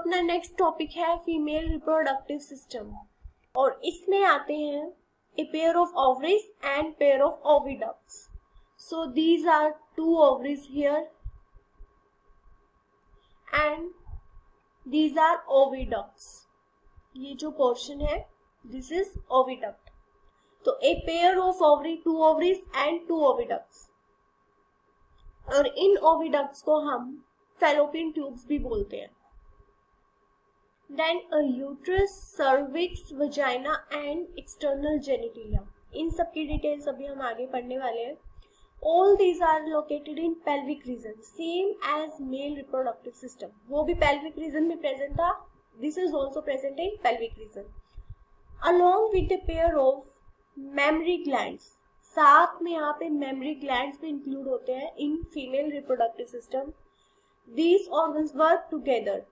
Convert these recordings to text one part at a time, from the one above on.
अपना next topic है female reproductive system और इसमें आते हैं a pair of ovaries and pair of oviducts. So these are two ovaries here and these are oviducts. ये जो portion है this is oviduct. तो a pair of ovary, two ovaries and two oviducts. और इन oviducts को हम fallopian tubes भी बोलते हैं. Then a uterus, cervix, vagina and external genitalia. इन सब की डिटेल्स अभी हम आगे पढ़ने वाले हैं. All these are located in pelvic region, same as male reproductive system. वो भी pelvic region में present था. This is also present in pelvic region. Along with a pair of mammary glands. साथ में यहाँ पे mammary glands भी include होते हैं in female reproductive system. These organs work together.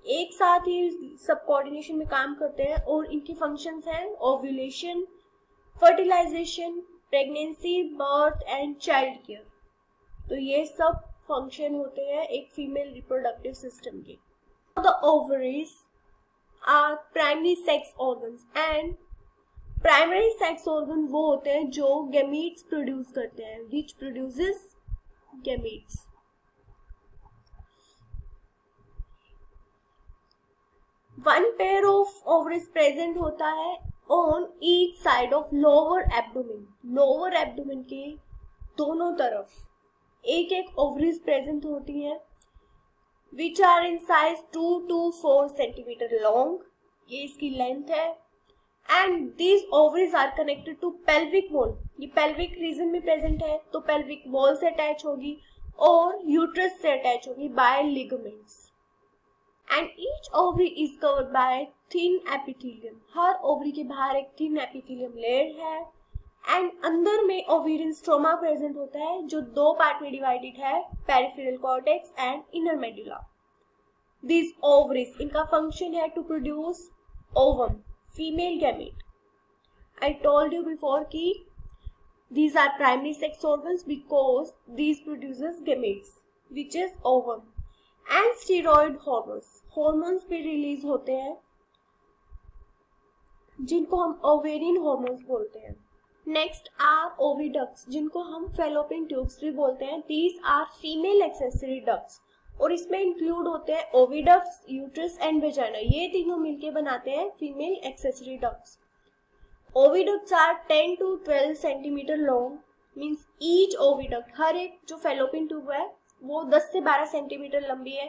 एक साथ ही सब कोऑर्डिनेशन में काम करते हैं और इनकी फंक्शंस हैं ovulation, fertilization, pregnancy, birth and child care. तो ये सब फंक्शन होते हैं एक फीमेल रिप्रोडक्टिव सिस्टम के. The ovaries are primary sex organs and primary sex organ वो होते हैं जो गैमीट्स प्रोड्यूस करते हैं, which produces gametes. One pair of ovaries present होता है on each side of lower abdomen. Lower abdomen के दोनों तरफ एक एक ovaries present होती हैं, which are in size 2 to 4 centimeter long. ये इसकी length है. And these ovaries are connected to pelvic wall. ये pelvic region में present है तो pelvic wall से attach होगी और uterus से attach होगी by ligaments. And each ovary is covered by thin epithelium. Her ovary के बाहर एक thin epithelium layer है and अंदर में ovarian stroma present होता है जो दो पार्ट में divided है, peripheral cortex and inner medulla. These ovaries इनका function है to produce ovum, female gamete. I told you before कि these are primary sex organs because these produces gametes, which is ovum. And steroid hormones भी release होते हैं जिनको हम ovarian hormones बोलते हैं. नेक्स्ट आर ओविडक्ट्स जिनको हम फैलोपियन ट्यूब्स भी बोलते हैं. These are female accessory ducts और इसमें इंक्लूड होते हैं ओविडक्ट्स, यूट्रस एंड वेजाइना. ये तीनों मिलके बनाते हैं female accessory ducts. Oviducts are 10 to 12 centimetre long. Means each oviduct, हर एक जो फैलोपियन ट्यूब है वो 10 से 12 सेंटीमीटर लंबी है.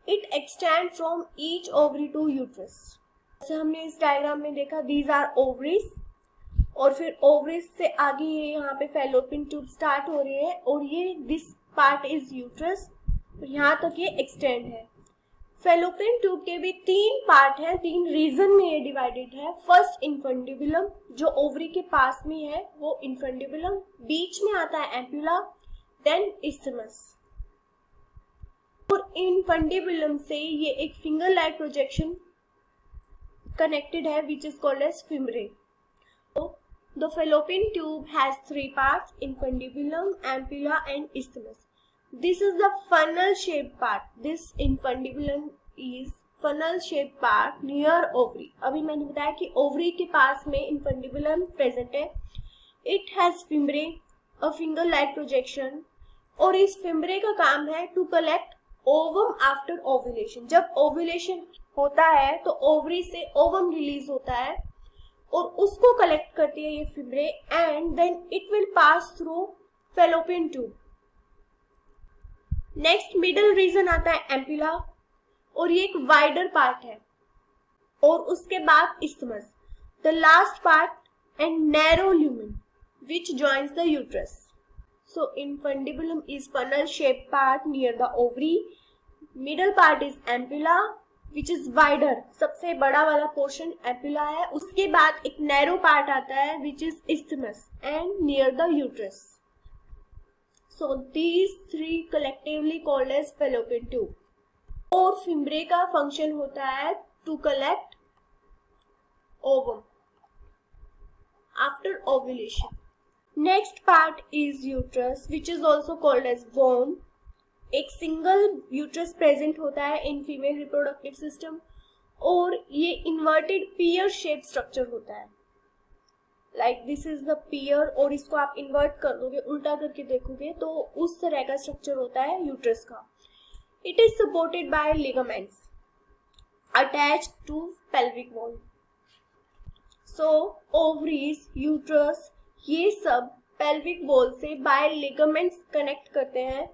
It extend from each ovary to uterus. जैसे हमने इस डायग्राम में देखा दीज आर ओवरीज और फिर ओवरीज से आगे ये यहाँ पे फैलोपियन ट्यूब स्टार्ट हो रही है और ये दिस पार्ट इज यूट्रस और यहाँ तक ये एक्सटेंड है. फैलोपियन ट्यूब के भी 3 पार्ट है, 3 रीजन में ये डिवाइडेड है. फर्स्ट इन्फंडिबुलम जो ओवरी के पास में है वो इन्फंडिबुलम. बीच में आता है एम्पुला, then isthmus. और इन्फंडिबुलम से ये एक फिंगर लाइक प्रोजेक्शन कनेक्टेड है which is called as femore. So the fallopian tube has 3 parts: infundibulum, ampulla and isthmus. This is the funnel shaped part. This infundibulum is funnel shaped part near ovary. अभी मैंने बताया कि ovary के पास में infundibulum present है. It has femore, a finger like projection. और इस फिम्बरे का काम है to collect ovum after ovulation. जब ओव्यूलेशन होता है तो ओवरी से ओवम रिलीज होता है और उसको कलेक्ट करती है ये fimbriae and then it will pass through fallopian tube. Next middle region आता है एम्पुला और ये एक वाइडर पार्ट है और उसके बाद isthmus, the last part and narrow lumen which joins the uterus. So infundibulum is funnel shaped part near the ovary. Middle part is ampulla which is wider. सबसे बड़ा वाला पोर्शन ampulla है. उसके बाद एक narrow part आता है which is isthmus and near the uterus. So these 3 collectively called as fallopian tube. और फिम्बरे का फंक्शन होता है to collect ovum after ovulation. Next part is uterus which is also called as womb. एक single uterus present होता है in female reproductive system, और ये inverted पियर shape structure होता है, लाइक दिस इज द पियर, और इसको आप इन्वर्ट कर दोगे, उल्टा करके देखोगे तो उस तरह का स्ट्रक्चर होता है यूट्रस का। It is supported by ligaments attached to pelvic wall. So ovaries, uterus, ये सब पेल्विक वॉल से बाय लिगामेंट्स कनेक्ट करते हैं।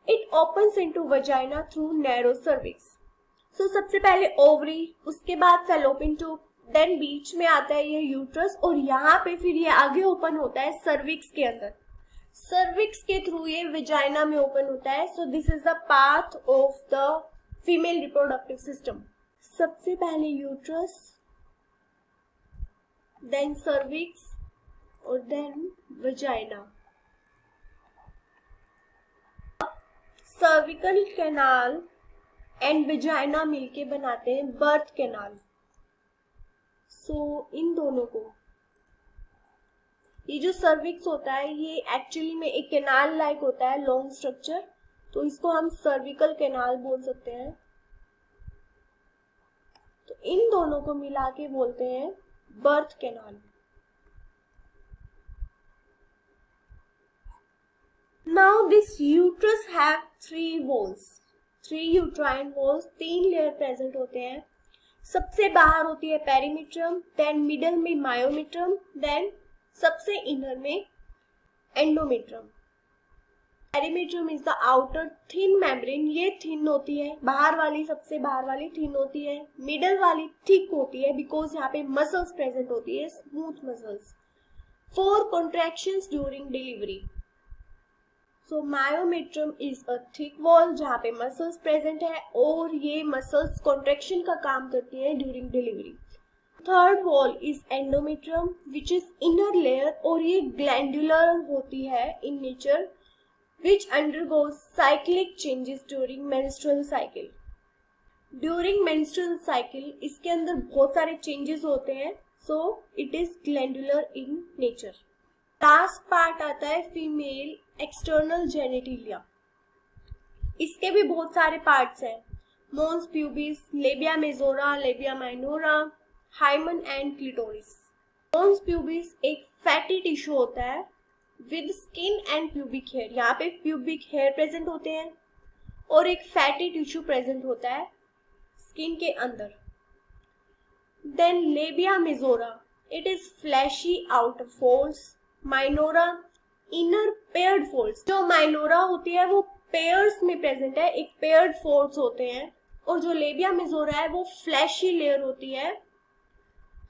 It opens into vagina through narrow cervix. So सबसे पहले ओवरी, उसके बाद फैलोपियन ट्यूब, देन बीच में आता है ये यूट्रस, और यहाँ पे फिर ये आगे ओपन होता है सर्विक्स के अंदर। सर्विक्स के थ्रू ये वजाइना में ओपन होता है। So this is the path of the female reproductive system. सबसे पहले यूट्रस, देन सर्विक्स और then vagina. Cervical canal and vagina मिलके बनाते हैं बर्थ कैनाल। सो इन दोनों को, ये जो सर्विक्स होता है ये एक्चुअली में एक कैनाल लाइक होता है, लॉन्ग स्ट्रक्चर, तो इसको हम सर्विकल कैनाल बोल सकते हैं। तो इन दोनों को मिला के बोलते हैं birth canal. Now this uterus have three walls, three uterine walls, 3 layer present होते हैं। सबसे बाहर होती है पेरीमीट्रम, देन मिडल में मायोमीट्रम, देन सबसे इनर में endometrium. Perimetrium is the outer thin membrane, ये थिन होती है, बाहर वाली, सबसे बाहर वाली थिन होती है, मिडल वाली थिक होती है बिकॉज यहाँ पे मसल्स प्रेजेंट होती है, smooth muscles, for contractions during delivery. So myometrium is a thick wall जहाँ पे मसल्स प्रेजेंट है, और ये मसल्स कॉन्ट्रैक्शन का काम करती है during delivery. Third wall is endometrium which is inner layer, और ये ग्लैंडुलर होती है in nature, which undergoes cyclic changes during menstrual cycle. During menstrual cycle इसके अंदर बहुत सारे चेंजेस होते हैं, so it is glandular in nature. Last part आता है फीमेल एक्सटर्नल जेनिटिलिया। इसके भी बहुत सारे पार्ट्स हैं, mons pubis, labia majora, labia minora, hymen and clitoris. Mons pubis एक फैटी टिश्यू होता है with skin and pubic hair, यहाँ पे प्यूबिक हेयर प्रेजेंट होते हैं, और एक फैटी टिश्यू प्रेजेंट होता है स्किन के अंदर। Then labia majora, it is fleshy outer folds, minora inner paired folds. जो माइनोरा होती है वो पेयर्स में प्रेजेंट है, एक पेयर्ड फोल्ड्स होते हैं, और जो लेबिया मेजोरा है वो फ्लैशी लेयर होती है।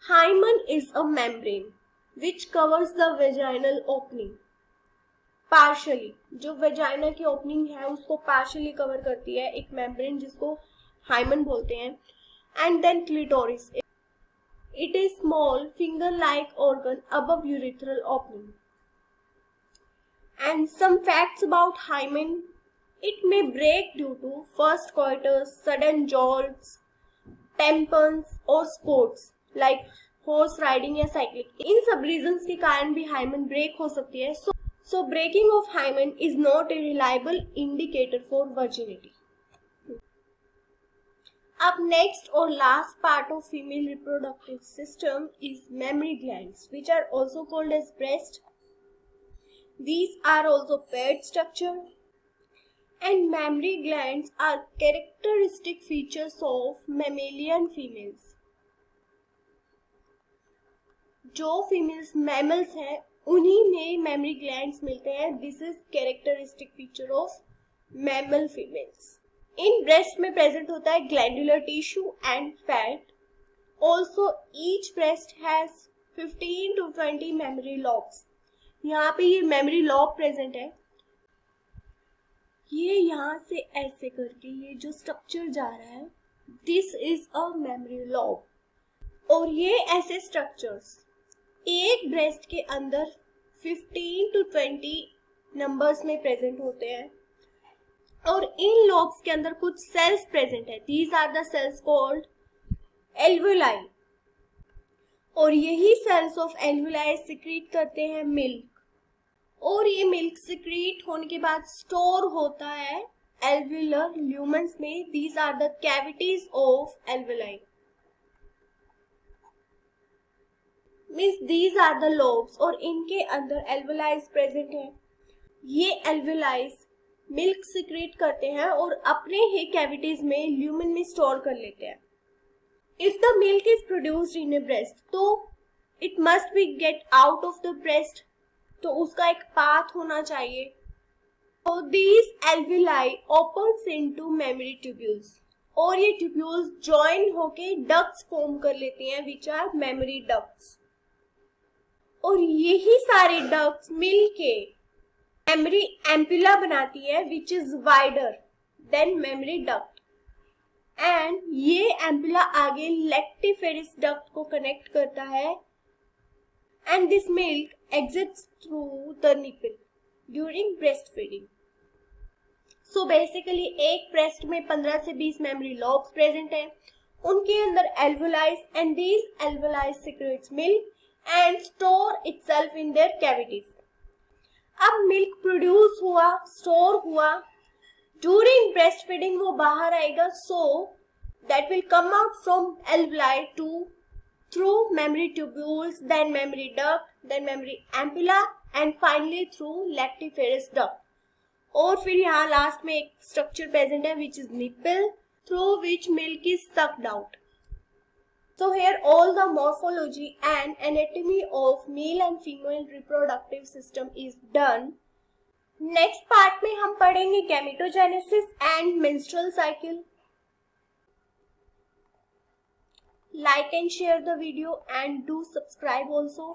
Hymen is a membrane which covers the vaginal opening partially, जो वेजाइना की ओपनिंग है उसको पार्शियली कवर करती है एक मेम्ब्रेन जिसको हाइमन बोलते हैं। And then clitoris, it is small finger-like organ above urethral opening. And some facts about hymen: it may break due to first coitus, sudden jolts, tampons or sports like horse riding या cycling. इन सब reasons के कारण भी hymen break हो सकती है. So breaking of hymen is not a reliable indicator for virginity. अब next और last part of female reproductive system is mammary glands which are also called as breast. These are also paired structure, and mammary glands are characteristic features of mammalian females. जो females mammals हैं उन्हीं में mammary glands मिलते हैं. This is characteristic feature of mammal females. In breast में present होता है glandular tissue and fat. Also each breast has 15 to 20 memory lobes. यहाँ पे ये मेमोरी लॉब प्रेजेंट है. ये यहाँ से ऐसे करके ये जो स्ट्रक्चर जा रहा है this is a memory lobe. और ये ऐसे स्ट्रक्चर्स एक ब्रेस्ट के अंदर 15 to 20 नंबर्स में प्रेजेंट होते हैं. और इन लॉब्स के अंदर कुछ सेल्स प्रेजेंट है. These are the cells called alveoli. और यही सेल्स ऑफ एल्वुलाई सिक्रीट करते हैं मिल्क. और ये मिल्क सिक्रीट होने के बाद स्टोर होता है alveolar lumens में these are the cavities of alveoli. Means these are the lobes और इनके अंदर एल्वेलाइज प्रेजेंट है. ये एल्वेलाइज मिल्क सिक्रेट करते हैं और अपने ही कैविटीज में ल्यूमेन में स्टोर कर लेते हैं. If the milk is produced in a breast तो it must be get out of the breast, तो उसका एक पाथ होना चाहिए. तो these alveoli opens into mammary tubules और ये ट्यूब्यूल्स ज्वाइन होके डक्ट्स फॉर्म कर लेती हैं विच आर मेमोरी डक्ट्स. और यही सारे डक्ट्स मिलके मेमोरी एम्पुला बनाती है which is wider than mammary duct. And ये एम्पुला आगे लैक्टिफेरस डक्ट को कनेक्ट करता है and this milk exits through the nipple during breast feeding. So basically एक ब्रेस्ट में 15 से 20 मेमोरी लॉब्स प्रेजेंट हैं. उनके अंदर alveoli and these alveoli secretes milk and store itself in their cavities. अब मिल्क प्रोड्यूस हुआ, स्टोर हुआ, during breast feeding वो बाहर आएगा. So that will come out from alveoli to through mammary tubules, then mammary duct, then mammary ampulla and finally through lactiferous duct. और फिर यहाँ last में एक स्ट्रक्चर प्रेजेंट है which is nipple through which milk is sucked out. So here all the morphology and anatomy of male and female reproductive system is done. Next part में हम पढ़ेंगे gametogenesis and menstrual cycle. Like and share the video and do subscribe also.